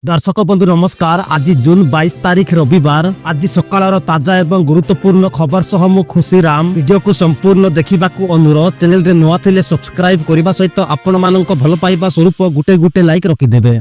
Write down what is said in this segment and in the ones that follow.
दर्शक बंधु नमस्कार। आज जून 22 तारीख रविवार। आज सकाळ ताजा एवं गुरुत्वपूर्ण खबर सह मु खुशी राम। वीडियो को संपूर्ण देखा अनुरोध। चैनल रे नुआ थिले सब्सक्राइब करने सहित आपण मानक भल पाइबा स्वरूप गुटे गुटे लाइक रखिदेवे।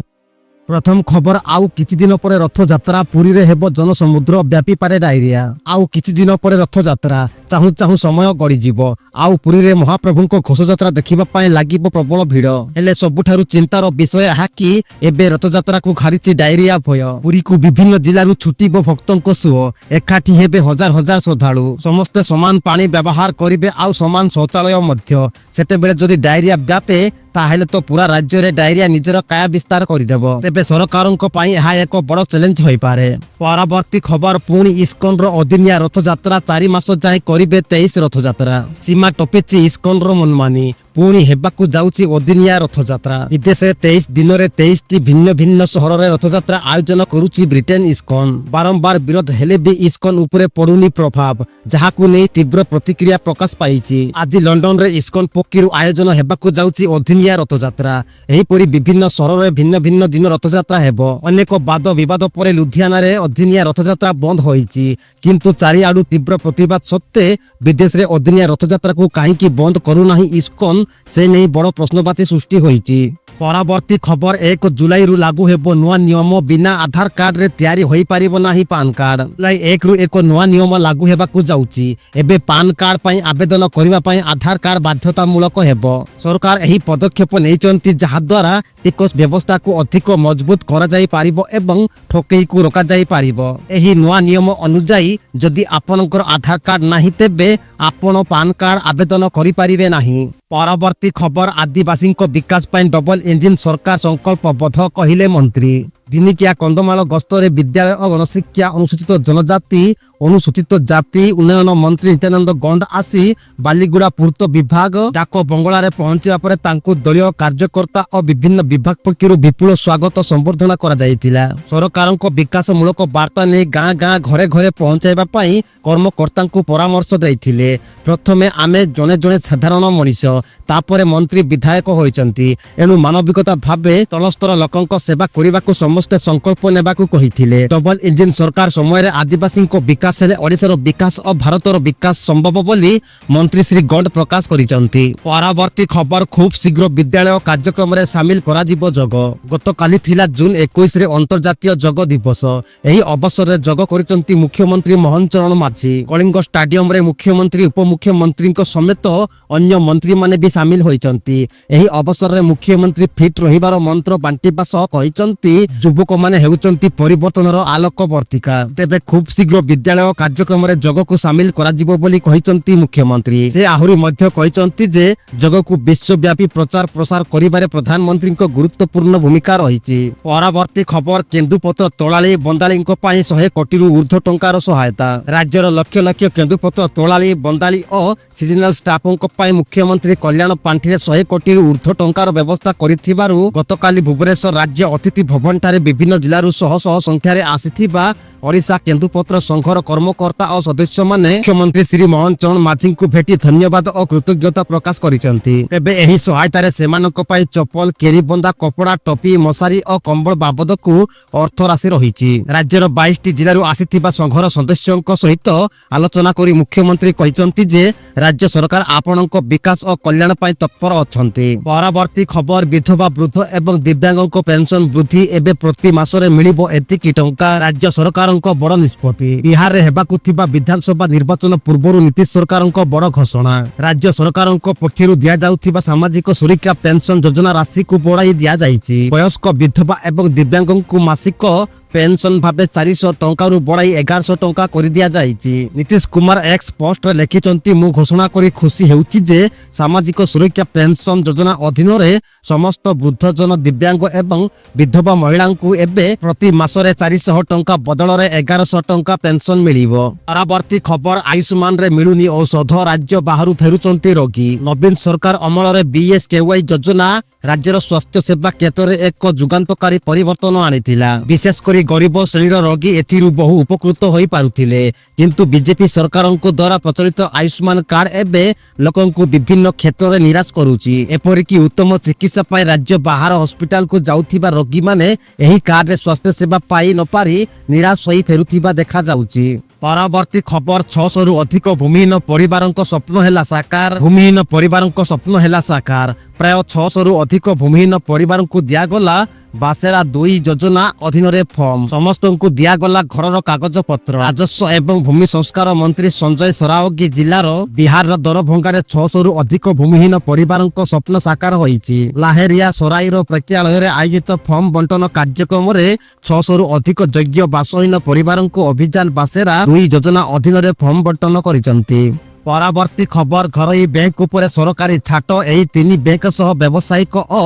प्रथम खबर आउ किछि दिन पर रथ यात्रा पुरी रे हेबो जनसमुद्र व्यापी पारे डायरिया। आउ किछि दिन पर रथ यात्रा चाहू चाहू समय गड़ी जीवो। आउ पुरी रे महाप्रभु को घोष यात्रा देखिबा पय लागिबो प्रबल भीड़। हेले सबुठारु चिंतार विषय है कि एबे रथ यात्रा को खारिछि डायरिया भय। पुरी को विभिन्न जिल्ला रु छुटीबो भक्तंको सुओ। एकाठी हेबे हजार हजार श्रद्धालु। समस्त समान पानी व्यवहार करिवे आउ समान शौचालय मध्य। सेते बेले जदि डायरिया व्यापे ताहेले तो पूरा राज्य रे डायरिया निजर काया विस्तार करिदेबो। तेबे सरकारक पई एहा एक बड़ चैलेंज होई पारे। परवर्ती खबर पुणी इस्कॉन रो अदिनिया रथ यात्रा 4 मास जाय करिवे 23 रथ यात्रा। सीमा टपिछि इस्कॉन रो मनमानी। पुणी हेबाकू जाउछि अदिनिया रथ यात्रा। विदेश 23 दिन रे 23 टी भिन्न भिन्न शहर रे रथ यात्रा आयोजन करूछि ब्रिटेन इस्कॉन। बारंबार विरोध हेले भी इस्कॉन उपरे पडुनी प्रभाव, जहाकू नै तीव्र प्रतिक्रिया प्रकाश पाइछि। आज लंडन रे इस्कॉन पक्षरु आयोजन हेबाकू जाउछि अदिनिया रथ यात्रा। एही परि विभिन्न शहर रे भिन्न भिन्न दिन रथ यात्रा हेबो। अनेक वाद विवाद परे लुधियाना रे अदिनिया रथ यात्रा बंद होइछि, किंतु चारिआडु तीव्र प्रतिवाद सत्ते विदेश रे अदिनिया रथ यात्रा को काहेकि बंद करू नाही इस्कॉन, से नहीं बड़ प्रश्नवाची सृष्टि होइछि। परवर्ती खबर 1 जुलाई रु लागू हेबो नुआ नियम। बिना आधार कार्ड रे तैयारी होई पारिबो नाही पान कार्ड। जुलाई 1 रु एक नुआ नियम लागू हेबाकू जाउछि। एबे पान कार्ड पई आवेदन करिबा पई आधार कार्ड बाध्यतामूलक हेबो। सरकार एही पदक्षेप नेइचंती जहा द्वारा टिकस व्यवस्था को अधिक मजबूत करा जाई पारिबो एवं ठकेई को रोका जाई पारिबो। एही नुआ नियम अनुसार जदि आपनकर आधार कार्ड नाही तेबे आपण पान कार्ड आवेदन करि पारिबे नाही। परवर्ती खबर आदिवासी विकास पई डबल इंजिन सरकार संकल्पबद्ध कहिले मंत्री। दिनिकिया कंधमाल गस्तरे विद्यालय और गणशिक्षा अनुसूचित जनजाति अनुसूचित जाति उन्नयन मंत्री नित्यानंद गंड आसी बालीगुड़ा पूर्त विभाग डाक बंगला रे पहुंचवा पर तांकु दलीय कार्यकर्ता और विभिन्न विभाग पक्षरु विपुल स्वागत संबर्धना करा जायतिला। सरकारक विकास मूलक वार्ता ने गाँ गाँ घरे घरे पहुंचाइबा पई कर्मकर्ता को परामर्श दैथिले। प्रथमे आमे जने जने साधारण मनीष तापरे मंत्री विधायक होइचंती। एनु मानविकता भाबे तलस्तर लोकंक सेवा करिबाकू समस्त संकल्प नेबाकू कहिथिले। डबल इंजिन सरकार समय रे आदिवासी को विकास हेले ओडिशार विकास और भारतर विकास संभव बोली मंत्री श्री गंड प्रकाश करिसंती। परवर्ती खबर खूब शीघ्र विद्यालय कार्यक्रम रे शामिल करा जिवो जग। गतकाली थिला जून 21 रे अंतर्जातीय जग दिवस। एही अवसर रे जग करिसंती मुख्यमंत्री मोहन चरण माझी। कलिंग स्टेडियम रे मुख्यमंत्री उपमुख्यमंत्री समेत अन्य मंत्री माने भी शामिल होइचंती। एही अवसर रे मुख्यमंत्री फिट रहिबार मंत्र बांटिबा सह कहिसंती युवक माने हेउचंती परिवर्तनर आलोक वर्तिका। तेबे खूब शीघ्र विद्यालय कार्यक्रम रे जग को शामिल करा जिवो बोली कहिसंती मुख्यमंत्री। से आहुरी मध्य कहिसंती जे जग को विश्वव्यापी प्रचार प्रसार करिबारे प्रधानमंत्री को गुरुत्वपूर्ण भूमिका रहिछि। परवर्ती खबर केंदुपत्र तोलाली बंदाली पई 100 कोटी रु ऊर्ध्व टंकार सहायता। राज्यर लक्ष लक्ष केंदुपत्र तोलाली बंदाली और सीजनल स्टाफक पई मुख्यमंत्री कल्याण पांठी 100 कोटी रु ऊर्ध्व टंकार व्यवस्था करिथिबारु गतकाली भुवनेश्वर राज्य अतिथि भवन ठारे विभिन्न जिल्लारु शह शह संख्यारे आसीथिबा ओडिशा केंदुपत्र संघर कर्मकर्ता और सदस्य माने मुख्यमंत्री श्री मोहन चरण माझी को भेटी धन्यवाद और कृतज्ञता प्रकाश करिसंती। एबे एही सहायता रे सेमानक पई चप्पल केरीबंदा कपड़ा टोपी मशारी और कंबल बाबद को अर्थ राशि रहिछि। राज्यर 22 टी जिल्लारु आसीथिबा संघर सदस्यक सहित आलोचना करी मुख्यमंत्री कहिसंती जे राज्य सरकार आपनक विकास और कल्याण पई तत्पर अछंती। परवर्ती खबर विधवा वृद्ध एवं दिव्यांगक पेंशन वृद्धि एबे प्रति मासरे मिलिबो एतिकी टंका। राज्य सरकार बड़ निष्पत्ति। बिहार रे हेबाकू थिबा विधानसभा निर्वाचन पूर्वरु नीतीश सरकार बड़ घोषणा। राज्य सरकार पक्षरु दिया जाउथिबा सामाजिक सुरक्षा पेंशन योजना राशि को बढ़ाई दिया जाइछि। वयस्क विधवा एवं दिव्यांग को मासिक पेंशन भावे 400 टंका रु बढ़ाई 1100 टंका कर दिया जाइछि। नीतीश कुमार एक्स पोस्ट रे लिखिसंती मु घोषणा करी खुशी हेउछि जे सामाजिक सुरक्षा पेंशन योजना अधीन रे समस्त वृद्ध जन दिव्यांग एवं विधवा महिला को एबे प्रति मासरे 400 टंका बदल रे 1100 टंका पेंशन मिलिबो। परवर्ती खबर आयुष्मान रे मिलुनी औषध राज्य बाहरु फेरुचंती रोगी। नवीन सरकार अमल रे बीएसकेवाई योजना राज्यर स्वास्थ्य सेवा क्षेत्र रे एक जुगांतकारी परिवर्तन आनिथिला। विशेष करी ସେହିପରି ଗରିବ ଶ୍ରେଣୀର ରୋଗୀ ଏଥିରୁ ବହୁ ଉପକୃତ ହୋଇପାରୁଥିଲେ। କିନ୍ତୁ ବିଜେପି ସରକାରଙ୍କ ଦ୍ୱାରା ପ୍ରଚଳିତ ଆୟୁଷ୍ମାନ କାର୍ଡ ଏବେ ଲୋକଙ୍କୁ ବିଭିନ୍ନ କ୍ଷେତ୍ରରେ ନିରାଶ କରୁଛି। ଏପରିକି ଉତ୍ତମ ଚିକିତ୍ସା ପାଇଁ ରାଜ୍ୟ ବାହାର ହସ୍ପିଟାଲକୁ ଯାଉଥିବା ରୋଗୀମାନେ ଏହି କାର୍ଡରେ ସ୍ୱାସ୍ଥ୍ୟ ସେବା ପାଇ ନ ପାରି ନିରାଶ ହୋଇ ଫେରୁଥିବା ଦେଖାଯାଉଛି। ପରବର୍ତ୍ତୀ ଖବର 600ରୁ ଅଧିକ ଭୂମିହୀନ ପରିବାରଙ୍କ ସ୍ୱପ୍ନ ହେଲା ସାକାର। ଭୂମିହୀନ ପରିବାରଙ୍କ ସ୍ୱପ୍ନ ହେଲା ସାକାର। ପ୍ରାୟ 600ରୁ ଅଧିକ ଭୂମିହୀନ ପରିବାରଙ୍କୁ ଦିଆଗଲା ବାସେରା 2 ଯୋଜନା ଅଧୀନରେ ଫର୍ମ। ସମସ୍ତଙ୍କୁ ଦିଆଗଲା ଘରର କାଗଜପତ୍ର। ରାଜସ୍ୱ ଏବଂ ଭୂମି ସଂସ୍କାର ମନ୍ତ୍ରୀ ସଞ୍ଜୟ ସରାଓଗି ଜିଲ୍ଲାର ବିହାରର ଦରଭଙ୍ଗାରେ 600ରୁ ଅଧିକ ଭୂମିହୀନ ପରିବାରଙ୍କ ସ୍ୱପ୍ନ ସାକାର ହୋଇଛି। ଲାହେରିଆ ସରାଇର ପ୍ରେକ୍ଷାଳୟରେ ଆୟୋଜିତ ଫର୍ମ ବଣ୍ଟନ କାର୍ଯ୍ୟକ୍ରମରେ 600ରୁ ଅଧିକ ଯୋଗ୍ୟ ବାସହୀନ ପରିବାରଙ୍କୁ ଅଭିଯାନ ବାସେରା 2 ଯୋଜନା ଅଧୀନରେ ଫର୍ମ ବଣ୍ଟନ କରିଛନ୍ତି। ପରବର୍ତ୍ତୀ ଖବର ଘରୋଇ ବ୍ୟାଙ୍କ ଉପରେ ସରକାରୀ ଛାଟ। ଏହି 3 ବ୍ୟାଙ୍କ ସହ ବ୍ୟବସାୟିକ ଓ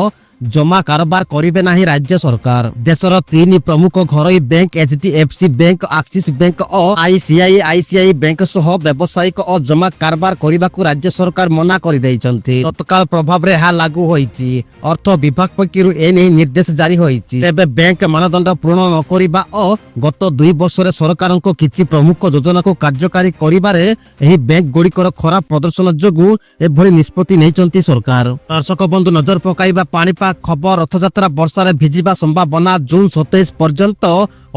ଜମା କାରବାର କରିବେ ନାହିଁ ରାଜ୍ୟ ସରକାର। ଦେଶର 3 ପ୍ରମୁଖ ଘରୋଇ bank HDFC bank, Axis bank ଓ ICICI ବ୍ୟାଙ୍କ ସହ ବ୍ୟବସାୟିକ ଓ ଜମା କାରବାର କରିବାକୁ ରାଜ୍ୟ ସରକାର ମନା କରିଦେଇଛନ୍ତି। ତତ୍କାଳ ପ୍ରଭାବରେ ଏହା ଲାଗୁ ହୋଇଛି। ଅର୍ଥ ବିଭାଗ ପକ୍ଷରୁ ଏନେଇ ନିର୍ଦ୍ଦେଶ ଜାରି ହୋଇଛି। ତେବେ ବ୍ୟାଙ୍କ ମାନଦଣ୍ଡ ପୂରଣ ନ କରିବା ଓ ଗତ 2 ବର୍ଷରେ ସରକାରଙ୍କ କିଛି ପ୍ରମୁଖ ଯୋଜନାକୁ କାର୍ଯ୍ୟକାରୀ କରିବାରେ ଏହି ବ୍ୟାଙ୍କ ଗୁଡ଼ିକର ଖରାପ ପ୍ରଦର୍ଶନ ଯୋଗୁଁ ଏଭଳି ନିଷ୍ପତ୍ତି ନେଇଛନ୍ତି ସରକାର। ଦର୍ଶକ ବନ୍ଧୁ ନଜର ପକାଇବା ପାଣିପାଗ ଖବର। ରଥଯାତ୍ରା ବର୍ଷାରେ ଭିଜିବା ସମ୍ଭାବନା। ଜୁନ 27 ପର୍ଯ୍ୟନ୍ତ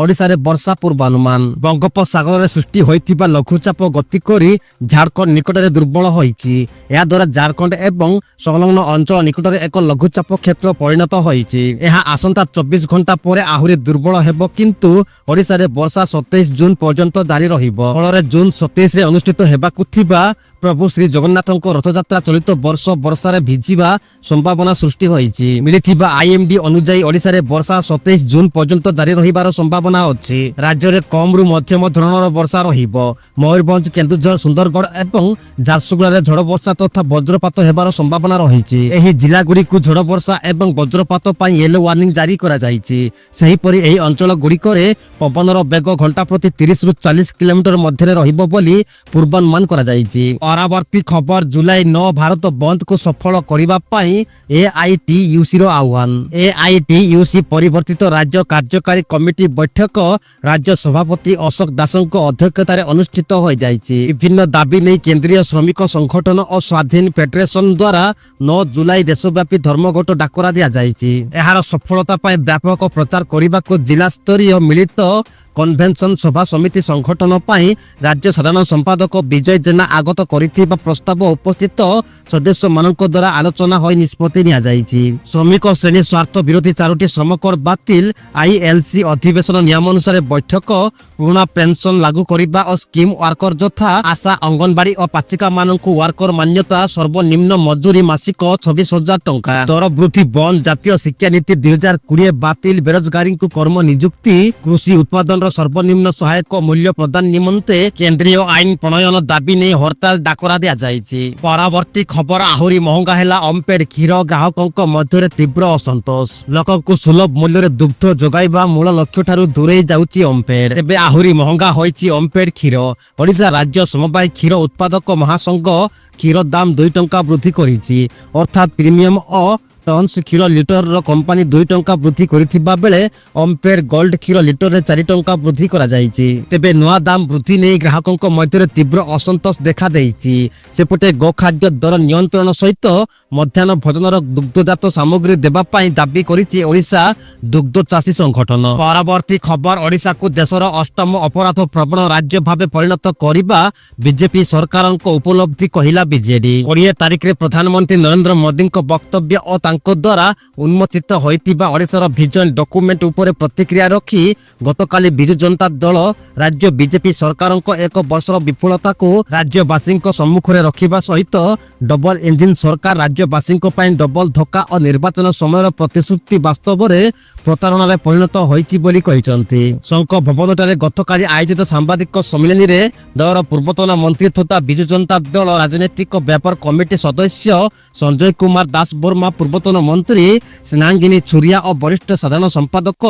ଓଡ଼ିଶାରେ ବର୍ଷା ପୂର୍ବାନୁମାନ। ବଙ୍ଗୋପସାଗରରେ ସୃଷ୍ଟି ହୋଇଥିବା ଲଘୁଚାପ ଗତି କରି ଝାଡ଼ଖଣ୍ଡ ନିକଟରେ ଦୁର୍ବଳ ହୋଇଛି। ଏହାଦ୍ୱାରା ଝାଡ଼ଖଣ୍ଡ ଏବଂ ସଂଲଗ୍ନ ଅଞ୍ଚଳ ନିକଟରେ ଏକ ଲଘୁଚାପ କ୍ଷେତ୍ର ପରିଣତ ହୋଇଛି। ଏହା ଆସନ୍ତା 24 ଘଣ୍ଟା ପରେ ଆହୁରି ଦୁର୍ବଳ ହେବ, କିନ୍ତୁ ଓଡ଼ିଶାରେ ବର୍ଷା 27 ଜୁନ ପର୍ଯ୍ୟନ୍ତ ଜାରି ରହିବ। ଫଳରେ ଜୁନ 27ରେ ଅନୁଷ୍ଠିତ ହେବାକୁ ଥିବା ପ୍ରଭୁ ଶ୍ରୀ ଜଗନ୍ନାଥଙ୍କ ରଥଯାତ୍ରା ଚଳିତ ବର୍ଷ ବର୍ଷାରେ ଭିଜିବା ସମ୍ଭାବନା ସୃଷ୍ଟି ହୋଇଛି। ମିଳିଥିବା IMD ଅନୁଯାୟୀ ଓଡ଼ିଶାରେ ବର୍ଷା 27 ଜୁନ ପର୍ଯ୍ୟନ୍ତ ଜାରି ରହିବାର ସମ୍ଭାବନା ଅଛି। ରାଜ୍ୟରେ କମରୁ ମଧ୍ୟମ ଧରଣର ବର୍ଷା ରହିବ। ମୟୂରଭଞ୍ଜ, କେନ୍ଦୁଝର, ସୁନ୍ଦରଗଡ଼ ଏବଂ ଝାରସୁଗୁଡ଼ାରେ ଝଡ଼ ବର୍ଷା ତଥା ବଜ୍ରପାତ ହେବାର ସମ୍ଭାବନା ରହିଛି। ଏହି ଜିଲ୍ଲାଗୁଡ଼ିକୁ ଝଡ଼ ବର୍ଷା ଏବଂ ବଜ୍ରପାତ ପାଇଁ ୟେଲୋ ୱାର୍ଣ୍ଣିଂ ଜାରି କରାଯାଇଛି। ସେହିପରି ଏହି ଅଞ୍ଚଳ ଗୁଡ଼ିକରେ ପବନର ବେଗ ଘଣ୍ଟା ପ୍ରତି 30ରୁ 40 କିଲୋମିଟର ମଧ୍ୟରେ ରହିବ ବୋଲି ପୂର୍ବାନୁମାନ କରାଯାଇଛି। ପରବର୍ତ୍ତୀ ଖବର ଜୁଲାଇ 9 ଭାରତ ବନ୍ଦକୁ ସଫଳ କରିବା ପାଇଁ AITUCର ଆହ୍ୱାନ। AITUC ପରିବର୍ତ୍ତିତ ରାଜ୍ୟ କାର୍ଯ୍ୟକାରୀ କମିଟି ବୈଠକ ରାଜ୍ୟ ସଭାପତି ଅଶୋକ ଦାସଙ୍କ ଅଧ୍ୟକ୍ଷତାରେ ଅନୁଷ୍ଠିତ ହୋଇଯାଇଛି। ବିଭିନ୍ନ ଦାବି ନେଇ କେନ୍ଦ୍ରୀୟ ଶ୍ରମିକ ସଂଗଠନ ଓ ସ୍ୱାଧୀନ ଫେଡେରେସନ ଦ୍ୱାରା 9 ଜୁଲାଇ ଦେଶବ୍ୟାପୀ ଧର୍ମଘଟ ଡାକରା ଦିଆଯାଇଛି। ଏହାର ସଫଳତା ପାଇଁ ବ୍ୟାପକ ପ୍ରଚାର କରିବାକୁ ଜିଲ୍ଲାସ୍ତରୀୟ ମିଳିତ କନଭେନସନ ସଭା ସମିତି ସଂଗଠନ ପାଇଁ ରାଜ୍ୟ ସାଧାରଣ ସମ୍ପାଦକ ବିଜୟ ଜେନା ଆଗତ କରିଥିବା ପ୍ରସ୍ତାବ ଉପସ୍ଥିତ ସଦସ୍ୟମାନଙ୍କ ଦ୍ୱାରା ଆଲୋଚନା ହୋଇ ନିଷ୍ପତ୍ତି ନିଆଯାଇଛି। ଶ୍ରମିକ ଶ୍ରେଣୀ ସ୍ୱାର୍ଥ ବିରୋଧୀ 4ଟି ଶ୍ରମକୋଡ ବାତିଲ, ILC ଅଧିବେଶନ ନିୟମାନୁସାରେ ବୈଠକ, ପୁରୁଣା ପେନସନ ଲାଗୁ କରିବା ଓ ସ୍କିମ୍ ୱାର୍କର ଯଥା ଆଶା, ଅଙ୍ଗନବାଡି ଓ ପାଚିକାମାନଙ୍କୁ ୱାର୍କର ମାନ୍ୟତା, ସର୍ବନିମ୍ନ ମଜୁରୀ ମାସିକ 26,000 ଟଙ୍କା, ଦର ବୃଦ୍ଧି ବନ୍ଦ, ଜାତୀୟ ଶିକ୍ଷାନୀତି 2020 ବାତିଲ, ବେରୋଜଗାରୀଙ୍କୁ କର୍ମ ନିଯୁକ୍ତି, କୃଷି ଉତ୍ପାଦନର ସର୍ବନିମ୍ନ ସହାୟକ ମୂଲ୍ୟ ପ୍ରଦାନ ନିମନ୍ତେ କେନ୍ଦ୍ରୀୟ ଆଇନ ପ୍ରଣୟନ ଦାବି ନେଇ ହରତାଳ ଡାକରା ଦିଆଯାଇଛି। ପରବର୍ତ୍ତୀ ଖବର ଆହୁରି ମହଙ୍ଗା ହେଲା ଓମଫେଡ କ୍ଷୀର। ଗ୍ରାହକଙ୍କ ମଧ୍ୟରେ ତୀବ୍ର ଅସନ୍ତୋଷ। ଲୋକଙ୍କୁ ସୁଲଭ ମୂଲ୍ୟରେ ଦୁଗ୍ଧ ଯୋଗାଇବା ମୂଳ ଲକ୍ଷ୍ୟଠାରୁ ଦୂରେଇ ଯାଉଛି ଓମଫେଡ। ତେବେ ଆହୁରି ମହଙ୍ଗା ହୋଇଛି ଓମଫେଡ କ୍ଷୀର। ଓଡ଼ିଶା ରାଜ୍ୟ ସମବାୟ କ୍ଷୀର ଉତ୍ପାଦକ ମହାସଂଘ କ୍ଷୀର ଦାମ 2 ଟଙ୍କା ବୃଦ୍ଧି କରିଛି। ଅର୍ଥାତ୍ ପ୍ରିମିୟମ ଓ ଟନ୍ସ କ୍ଷୀର ଲିଟରର କମ୍ପାନୀ 2 ଟଙ୍କା ବୃଦ୍ଧି କରିଥିବା ବେଳେ ଓମଫେଡ ଗୋଲ୍ଡ କ୍ଷୀର ଲିଟରରେ 4 ଟଙ୍କା ବୃଦ୍ଧି କରାଯାଇଛି। ତେବେ ନୂଆ ଦାମ ବୃଦ୍ଧି ନେଇ ଗ୍ରାହକଙ୍କ ମଧ୍ୟରେ ତୀବ୍ର ଅସନ୍ତୋଷ ଦେଖାଦେଇଛି। ସେପଟେ ଗୋଖାଦ୍ୟ ଦର ନିୟନ୍ତ୍ରଣ ସହିତ ମଧ୍ୟାହ୍ନ ଭୋଜନର ଦୁଗ୍ଧଜାତ ସାମଗ୍ରୀ ଦେବା ପାଇଁ ଦାବି କରିଛି ଓଡ଼ିଶା ଦୁଗ୍ଧ ଚାଷୀ ସଂଗଠନ। ପରବର୍ତ୍ତୀ ଖବର ଓଡ଼ିଶାକୁ ଦେଶର 8ମ ଅପରାଧ ପ୍ରବଣ ରାଜ୍ୟ ଭାବେ ପରିଣତ କରିବା ବିଜେପି ସରକାରଙ୍କ ଉପଲବ୍ଧି କହିଲା ବିଜେଡି। 20 ତାରିଖରେ ପ୍ରଧାନମନ୍ତ୍ରୀ ନରେନ୍ଦ୍ର ମୋଦିଙ୍କ ବକ୍ତବ୍ୟ ଓ ତାଙ୍କ ଦ୍ୱାରା ଉନ୍ମୋଚିତ ହୋଇଥିବା ଓଡ଼ିଶାର ଭିଜନ ଡକୁମେଣ୍ଟ ଉପରେ ପ୍ରତିକ୍ରିୟା ରଖି ଗତକାଲି ବିଜୁ ଜନତା ଦଳ ରାଜ୍ୟ ବିଜେପି ସରକାରଙ୍କ 1 ବର୍ଷର ବିଫଳତାକୁ ରାଜ୍ୟବାସୀଙ୍କ ସମ୍ମୁଖରେ ରଖିବା ସହିତ ଡବଲ ଇଞ୍ଜିନ ସରକାର ରାଜ୍ୟବାସୀଙ୍କ ପାଇଁ ଡବଲ ଧକ୍କା ଓ ନିର୍ବାଚନ ସମୟର ପ୍ରତିଶ୍ରୁତି ବାସ୍ତବରେ ପ୍ରତାରଣାରେ ପରିଣତ ହୋଇଛି ବୋଲି କହିଛନ୍ତି। ଶଙ୍କ ଭବନଠାରେ ଗତକାଲି ଆୟୋଜିତ ସାମ୍ବାଦିକ ସମ୍ମିଳନୀରେ ଦଳର ପୂର୍ବତନ ମନ୍ତ୍ରୀ ତଥା ବିଜୁ ଜନତା ଦଳ ରାଜନୈତିକ ବ୍ୟାପାର କମିଟି ସଦସ୍ୟ ସଞ୍ଜୟ କୁମାର ଦାସ ବର୍ମା, ପୂର୍ବତନ ମନ୍ତ୍ରୀ ସ୍ନେହାଙ୍ଗିନୀ ଛୁରିଆ ଓ ବରିଷ୍ଠ ସାଧାରଣ ସମ୍ପାଦକ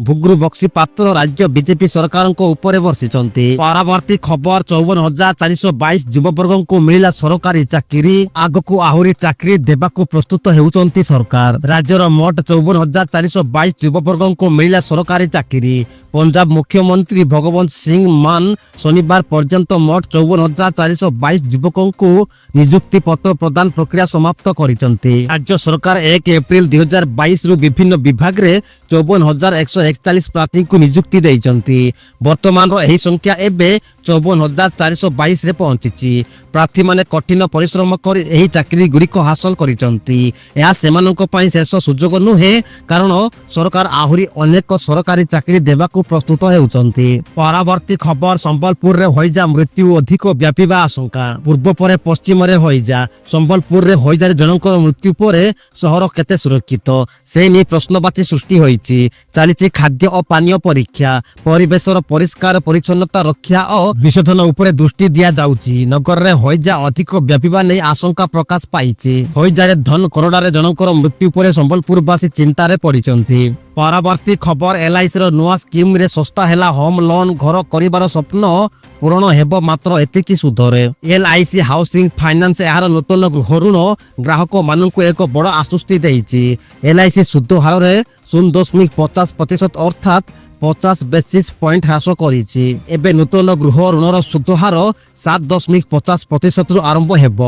ଭୁଗୁରୁ ବକ୍ସି ପାତ୍ର ରାଜ୍ୟ ବିଜେପି ସରକାରଙ୍କ ଉପରେ ବର୍ଷିଛନ୍ତି। ପରବର୍ତ୍ତୀ ଖବର 54,422 ଯୁବବର୍ଗଙ୍କୁ ମିଳିଲା ସରକାରୀ ଚାକିରି। ଆଗକୁ ଆହୁରି ଚାକିରି ଦେବାକୁ ପ୍ରସ୍ତୁତ ହେଉଛନ୍ତି ସରକାର। ରାଜ୍ୟର ମୋଟ 54,422 ଯୁବବର୍ଗଙ୍କୁ ମିଳିଲା ସରକାରୀ ଚାକିରି। ପଞ୍ଜାବ ମୁଖ୍ୟମନ୍ତ୍ରୀ ଭଗବନ୍ତ ସିଂ ମାନ ଶନିବାର ପର୍ଯ୍ୟନ୍ତ ମୋଟ 54,422 ଯୁବକଙ୍କୁ ନିଯୁକ୍ତି ପତ୍ର ପ୍ରଦାନ ପ୍ରକ୍ରିୟା ସମାପ୍ତ କରିଛନ୍ତି। ରାଜ୍ୟ ସରକାର 1 ଏପ୍ରିଲ 2022ରୁ ବିଭିନ୍ନ ବିଭାଗରେ 54,141 ପ୍ରାର୍ଥୀଙ୍କୁ ନିଯୁକ୍ତି ଦେଇଛନ୍ତି। ବର୍ତ୍ତମାନର ଏହି ସଂଖ୍ୟା ଏବେ 54,422ରେ ପହଞ୍ଚିଛି। ପ୍ରାର୍ଥୀମାନେ କଠିନ ପରିଶ୍ରମ କରି ଏହି ଚାକିରି ଗୁଡ଼ିକ ହାସଲ କରିଛନ୍ତି। ଏହା ସେମାନଙ୍କ ପାଇଁ ଶେଷ ସୁଯୋଗ ନୁହେଁ, କାରଣ ସରକାର ଆହୁରି ଅନେକ ସରକାରୀ ଚାକିରି ଦେବାକୁ ପ୍ରସ୍ତୁତ ହେଉଛନ୍ତି। ପରବର୍ତ୍ତୀ ଖବର ସମ୍ବଲପୁରରେ ହଇଜା ମୃତ୍ୟୁ ଅଧିକ ବ୍ୟାପିବା ଆଶଙ୍କା। ପୂର୍ବ ପରେ ପଶ୍ଚିମରେ ହଇଜା। ସମ୍ବଲପୁରରେ ହଇଜାରେ ଜଣଙ୍କର ମୃତ୍ୟୁ ପରେ ସହର କେତେ ସୁରକ୍ଷିତ ସେ ନେଇ ପ୍ରଶ୍ନବାଚୀ ସୃଷ୍ଟି ହୋଇଛି। ଚାଲିଛି ଖାଦ୍ୟ ଓ ପାନୀୟ ପରୀକ୍ଷା। ପରିବେଶର ପରିଷ୍କାର ପରିଚ୍ଛନ୍ନତା ରକ୍ଷା ଓ ବିଶୋଧନ ଉପରେ ଦୃଷ୍ଟି ଦିଆଯାଉଛି। ନଗରରେ ହଇଜା ଅଧିକ ବ୍ୟାପିବା ନେଇ ଆଶଙ୍କା ପ୍ରକାଶ ପାଇଛି। ହଇଜାରେ ଧନ କରୋଡ଼ାରେ ଜଣଙ୍କର ମୃତ୍ୟୁ ପରେ ସମ୍ବଲପୁରବାସୀ ଚିନ୍ତାରେ ପଡ଼ିଛନ୍ତି। ପରବର୍ତ୍ତୀ ଖବର LICର ନୂଆ ସ୍କିମରେ ଶସ୍ତା ହେଲା ହୋମ ଲୋନ। ଘର କରିବାର ସ୍ୱପ୍ନ ପୂରଣ ହେବ ମାତ୍ର ଏତିକି ସୁଧରେ। LIC ହାଉସିଂ ଫାଇନାନ୍ସ ଏହାର ନୂତନ ଗୃହ ଋଣ ଗ୍ରାହକମାନଙ୍କୁ ଏକ ବଡ଼ ଆଶ୍ୱସ୍ତି ଦେଇଛି। LIC ସୁଧ ହାରରେ 0.50% ଅର୍ଥାତ୍ 50 ବେସିସ୍ ପଏଣ୍ଟ ହ୍ରାସ କରିଛି। ଏବେ ନୂତନ ଗୃହ ଋଣର ସୁଧ ହାର 7.50%ରୁ ଆରମ୍ଭ ହେବ।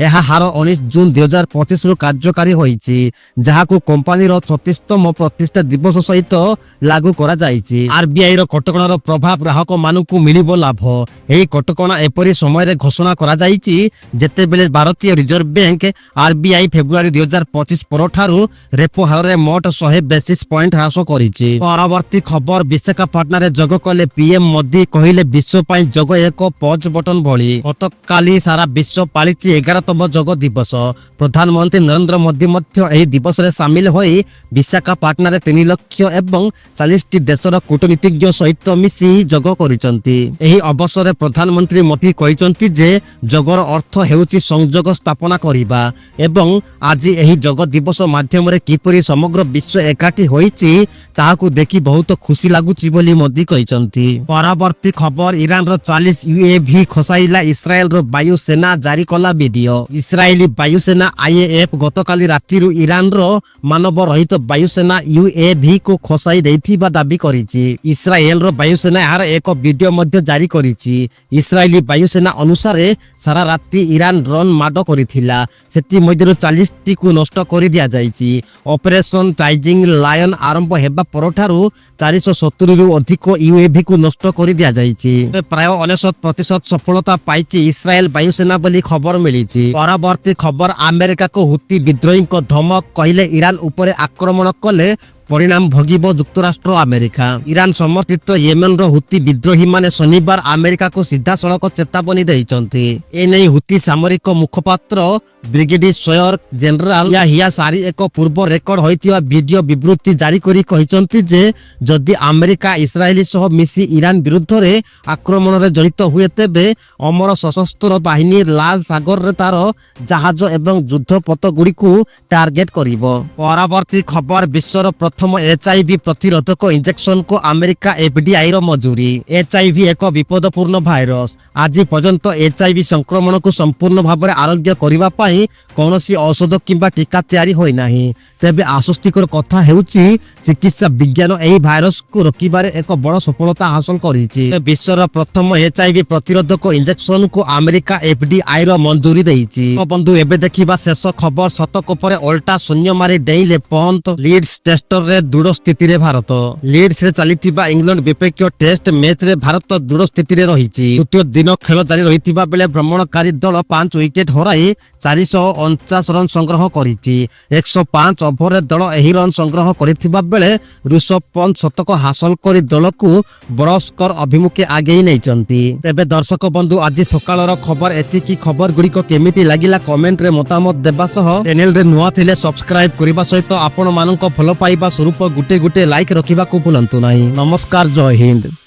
ଏହା ହାର 19 ଜୁନ 2025ରୁ କାର୍ଯ୍ୟକାରୀ ହୋଇଛି, ଯାହାକୁ କମ୍ପାନୀର 36ତମ ପ୍ରତିଷ୍ଠା ଦିବସ ସହିତ ଲାଗୁ କରାଯାଇଛି। RBIର କଟକଣାର ପ୍ରଭାବ ଗ୍ରାହକମାନଙ୍କୁ ମିଳିବ ଲାଭ। ଏହି କଟକଣା ଏପରି ସମୟରେ ଘୋଷଣା କରାଯାଇଛି ଯେତେବେଳେ ଭାରତୀୟ ରିଜର୍ଭ ବ୍ୟାଙ୍କ RBI ଫେବୃଆରୀ 2025 ପରଠାରୁ ରେପୋ ହାରରେ ମୋଟ 100 ବେସିସ୍ ପଏଣ୍ଟ ହ୍ରାସ କରିଛି। ପରବର୍ତ୍ତୀ ଖବର ବିଶାଖାପାଟଣାରେ ଯୋଗ କଲେ PM ମୋଦି। କହିଲେ ବିଶ୍ୱ ପାଇଁ ଯୋଗ ଏକ ପଜ ବଟନ ଭଳି। ଗତକାଲି ସାରା ବିଶ୍ୱ ପାଳିଛି 11ତମ ଯୋଗ ଦିବସ। ପ୍ରଧାନମନ୍ତ୍ରୀ ନରେନ୍ଦ୍ର ମୋଦି ମଧ୍ୟ ଏହି ଦିବସରେ ସାମିଲ ହୋଇ ବିଶାଖାପାଟଣାରେ 3 ଲକ୍ଷ ଏବଂ 40ଟି ଦେଶର କୂଟନୀତିଜ୍ଞ ସହିତ ମିଶି ଯୋଗ କରିଛନ୍ତି। ଏହି ଅବସରରେ ପ୍ରଧାନମନ୍ତ୍ରୀ ମୋଦି କହିଛନ୍ତି ଯେ ଯୋଗର ଅର୍ଥ ହେଉଛି ସଂଯୋଗ ସ୍ଥାପନା କରିବା ଏବଂ ଆଜି ଏହି ଯୋଗ ଦିବସ ମାଧ୍ୟମରେ କିପରି ସମଗ୍ର ବିଶ୍ୱ ଏକାଠି ହୋଇଛି ତାହାକୁ ଦେଖି ବହୁତ ଖୁସି ଲାଗୁଛି ବୋଲି ମୋଦି କହିଛନ୍ତି। ପରବର୍ତ୍ତୀ ଖବର ଇରାନର 40 UAV ଖସାଇଲା ଇସ୍ରାଏଲର ବାୟୁସେନା ଜାରି କଲା ଭିଡିଓ। ଇସ୍ରାଏଲି ବାୟୁସେନା IAF ଗତକାଲି ରାତିରୁ ଇରାନର ମାନବ ରହିତ ବାୟୁସେନା UAVକୁ ଖସାଇ ଦେଇଥିବା ଦାବି କରିଛି। ଇସ୍ରାଏଲର ବାୟୁସେନା ଏହାର ଏକ ଭିଡିଓ ମଧ୍ୟ ଜାରି କରିଛି। ଇସ୍ରାଏଲି ବାୟୁସେନା ଅନୁସାରେ ସାରା ରାତି ଇରାନ ଡ୍ରୋନ୍ ମାଡ଼ କରିଥିଲା। ସେଥିମଧ୍ୟରୁ 40ଟିକୁ ନଷ୍ଟ କରିଦିଆଯାଇଛି। ଅପରେସନ ଚାଇଜିଂ ଲାୟନ ଆରମ୍ଭ ହେବା ପରଠାରୁ 470ରୁ ଅଧିକ UAVକୁ ନଷ୍ଟ କରିଦିଆଯାଇଛି। ପ୍ରାୟ 99% ସଫଳତା ପାଇଛି ଇସ୍ରାଏଲ ବାୟୁସେନା ବୋଲି ଖବର ମିଳିଛି। ପରବର୍ତ୍ତୀ ଖବର ଆମେରିକାକୁ ହୁତି ବିଦ୍ରୋହୀଙ୍କ ଧମକ। କହିଲେ ଇରାନ ଉପରେ ଆକ୍ରମଣ କଲେ ପରିଣାମ ଭୋଗିବ ଯୁକ୍ତରାଷ୍ଟ୍ର ଆମେରିକା। ଇରାନ ସମର୍ଥିତ ୟେମେନର ହୁତି ବିଦ୍ରୋହୀମାନେ ଶନିବାର ଆମେରିକାକୁ ସିଧାସଳଖ ଚେତାବନୀ ଦେଇଛନ୍ତି। ଏନେଇ ହୁତି ସାମରିକ ମୁଖପାତ୍ର ବ୍ରିଗେଡିୟର ଜେନେରାଲ ୟାହିୟା ସାରି ଏକ ପୂର୍ବ ରେକର୍ଡ ହୋଇଥିବା ଭିଡିଓ ବିବୃତ୍ତି ଜାରି କରି କହିଛନ୍ତି ଯେ ଯଦି ଆମେରିକା ଇସ୍ରାଏଲି ସହ ମିଶି ଇରାନ ବିରୁଦ୍ଧରେ ଆକ୍ରମଣରେ ଜଡ଼ିତ ହୁଏ ତେବେ ଅମର ସଶସ୍ତ୍ର ବାହିନୀ ଲାଲ ସାଗରରେ ତାର ଜାହାଜ ଏବଂ ଯୁଦ୍ଧପଥଗୁଡ଼ିକୁ ଟାର୍ଗେଟ କରିବ। ପରବର୍ତ୍ତୀ ଖବର ବିଶ୍ୱର ପ୍ରଥମ HIV ପ୍ରତିରୋଧକ ଇଞ୍ଜେକ୍ସନକୁ ଆମେରିକା FDIର ମଞ୍ଜୁରୀ। HIV ଏକ ବିପଦପୂର୍ଣ୍ଣ ଭାଇରସ। ଆଜି ପର୍ଯ୍ୟନ୍ତ HIV ସଂକ୍ରମଣକୁ ସମ୍ପୂର୍ଣ୍ଣ ଭାବରେ ଆରୋଗ୍ୟ କରିବା ପାଇଁ କୌଣସି ଔଷଧ କିମ୍ବା ଟିକା ତିଆରି ହୋଇନାହିଁ। ତେବେ ଆଶ୍ୱସ୍ତିକର କଥା ହେଉଛି ଚିକିତ୍ସା ବିଜ୍ଞାନ ଏହି ଭାଇରସକୁ ରୋକିବାରେ ଏକ ବଡ଼ ସଫଳତା ହାସଲ କରିଛି। ବିଶ୍ୱର ପ୍ରଥମ HIV ପ୍ରତିରୋଧକ ଇଞ୍ଜେକ୍ସନକୁ ଆମେରିକା FDIର ମଞ୍ଜୁରୀ ଦେଇଛି। ବନ୍ଧୁ ଏବେ ଦେଖିବା ଶେଷ ଖବର। ଶତକ ପରେ ଓଲଟା ଶୂନ୍ୟ ମାରି ଡେଇଁଲେ ପନ୍ତ। ଲିଡ୍ସ ଟେଷ୍ଟରେ ଦୃଢ଼ ସ୍ଥିତିରେ ଭାରତ। ଲିଡ୍ସରେ ଚାଲିଥିବା ଇଂଲଣ୍ଡ ବିପକ୍ଷ ଟେଷ୍ଟ ମ୍ୟାଚରେ ଭାରତ ଦୃଢ଼ ସ୍ଥିତିରେ ରହିଛି। ତୃତୀୟ ଦିନ ଖେଳ ଜାରି ରହିଥିବା ବେଳେ ଭ୍ରମଣକାରୀ ଦଳ 5 ୱିକେଟ ହରାଇ 449 ରନ୍ ସଂଗ୍ରହ କରିଛି। 105 ଓଭରରେ ଦଳ ଏହି ରନ୍ ସଂଗ୍ରହ କରିଥିବା ବେଳେ ଋଷଭ ପନ୍ତ ଶତକ ହାସଲ କରି ଦଳକୁ ବଡ଼ ସ୍କୋର ଅଭିମୁଖେ ଆଗେଇ ନେଇଛନ୍ତି। ତେବେ ଦର୍ଶକ ବନ୍ଧୁ ଆଜି ସକାଳର ଖବର ଏତିକି। ଖବର ଗୁଡ଼ିକ କେମିତି ଲାଗିଲା କମେଣ୍ଟରେ ମତାମତ ଦେବା ସହ ଚ୍ୟାନେଲରେ ନୂଆ ଥିଲେ ସବସ୍କ୍ରାଇବ କରିବା ସହିତ ଆପଣମାନଙ୍କ ଭଲ ପାଇବା ସ୍ୱରୂପ ଗୋଟେ ଲାଇକ୍ ରଖିବାକୁ ଭୁଲନ୍ତୁ ନାହିଁ। ନମସ୍କାର, ଜୟ ହିନ୍ଦ।